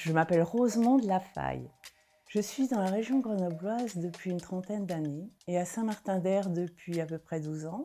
Je m'appelle Rosemonde Lafaille. Je suis dans la région grenobloise depuis une trentaine d'années et à Saint-Martin-d'Hères depuis à peu près 12 ans.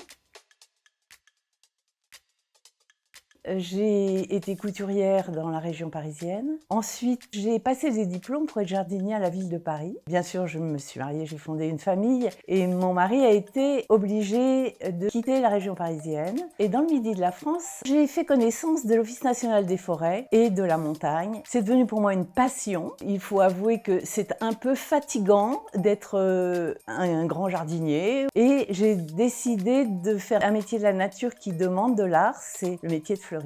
J'ai été couturière dans la région parisienne. Ensuite, j'ai passé des diplômes pour être jardinier à la ville de Paris. Bien sûr, je me suis mariée, j'ai fondé une famille et mon mari a été obligé de quitter la région parisienne. Et dans le midi de la France, j'ai fait connaissance de l'Office national des forêts et de la montagne. C'est devenu pour moi une passion. Il faut avouer que c'est un peu fatigant d'être un grand jardinier. Et j'ai décidé de faire un métier de la nature qui demande de l'art, c'est le métier de fleuriste.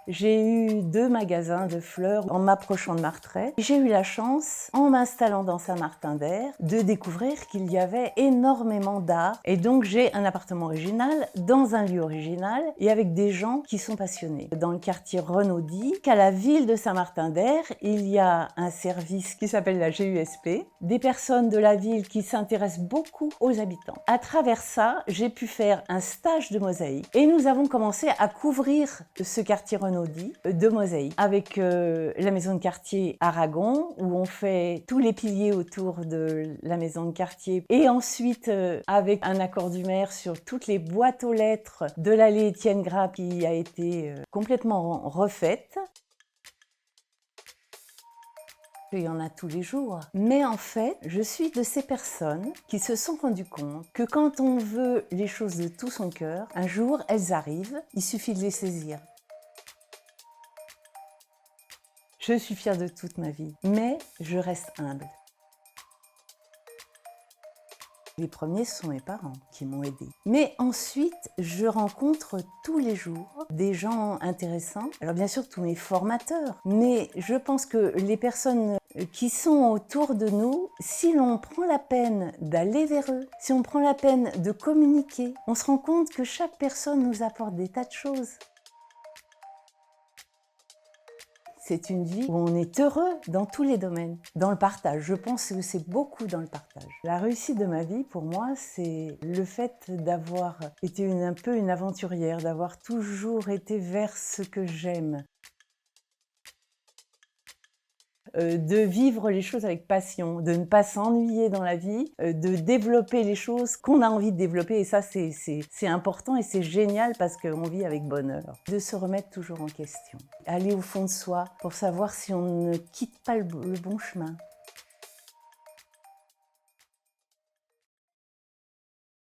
J'ai eu 2 magasins de fleurs en m'approchant de Martret. J'ai eu la chance, en m'installant dans Saint-Martin-d'Hères, de découvrir qu'il y avait énormément d'art. Et donc j'ai un appartement original, dans un lieu original, et avec des gens qui sont passionnés. Dans le quartier Renaudie, qu'à la ville de Saint-Martin-d'Hères, il y a un service qui s'appelle la GUSP, des personnes de la ville qui s'intéressent beaucoup aux habitants. À travers ça, j'ai pu faire un stage de mosaïque et nous avons commencé à couvrir ce quartier Renaudie de mosaïque avec la maison de quartier Aragon où on fait tous les piliers autour de la maison de quartier et ensuite avec un accord du maire sur toutes les boîtes aux lettres de l'allée Étienne Gras qui a été complètement refaite. Il y en a tous les jours. Mais en fait, je suis de ces personnes qui se sont rendues compte que quand on veut les choses de tout son cœur, un jour elles arrivent, il suffit de les saisir. Je suis fière de toute ma vie, mais je reste humble. Les premiers sont mes parents qui m'ont aidée. Mais ensuite, je rencontre tous les jours des gens intéressants. Alors bien sûr, tous mes formateurs. Mais je pense que les personnes qui sont autour de nous, si l'on prend la peine d'aller vers eux, si on prend la peine de communiquer, on se rend compte que chaque personne nous apporte des tas de choses. C'est une vie où on est heureux dans tous les domaines, dans le partage. Je pense que c'est beaucoup dans le partage. La réussite de ma vie, pour moi, c'est le fait d'avoir été un peu une aventurière, d'avoir toujours été vers ce que j'aime. De vivre les choses avec passion, de ne pas s'ennuyer dans la vie, de développer les choses qu'on a envie de développer. Et ça, c'est important et c'est génial parce qu'on vit avec bonheur. De se remettre toujours en question. Aller au fond de soi pour savoir si on ne quitte pas le bon chemin.